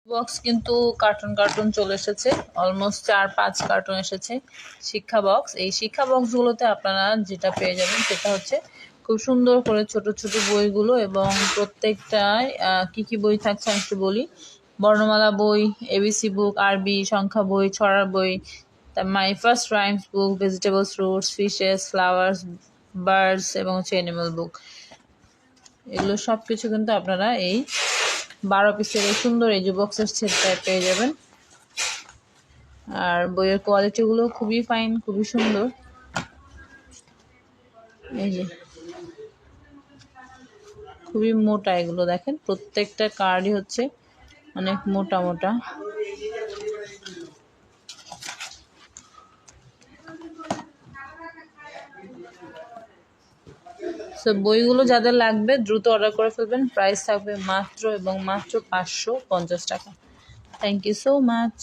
Box কিন্তু cartoon cartoon চলে এসেছে, অলমোস্ট 4-5 কার্টুন এসেছে শিক্ষা বক্স। এই শিক্ষা বক্সগুলোতে আপনারা যেটা পেয়ে যাবেন সেটা হচ্ছে খুব সুন্দর করে ছোট ছোট বইগুলো, এবং প্রত্যেকটায় কি কি বই থাকছে আমি একটু বলি। বর্ণমালা বই, এবিসি বুক, আরবি সংখ্যা বই, ছড়ার বই, my first rhymes book, vegetables, fruits, fishes, flowers, birds এবং হচ্ছে অ্যানিমাল বুক। এগুলো সব কিছু কিন্তু আপনারা এই 12 পিসের এই সুন্দর এই যে বক্সের সেটটায় পেয়ে যাবেন। আর বইয়ের কোয়ালিটিগুলো খুবই ফাইন, খুবই সুন্দর। এই যে খুবই মোটা এগুলো, দেখেন প্রত্যেকটা কার্ডই হচ্ছে অনেক মোটা মোটা। তো বইগুলো যাদের লাগবে দ্রুত অর্ডার করে ফেলবেন। প্রাইস থাকবে মাত্র এবং মাত্র 550 টাকা। Thank you so much.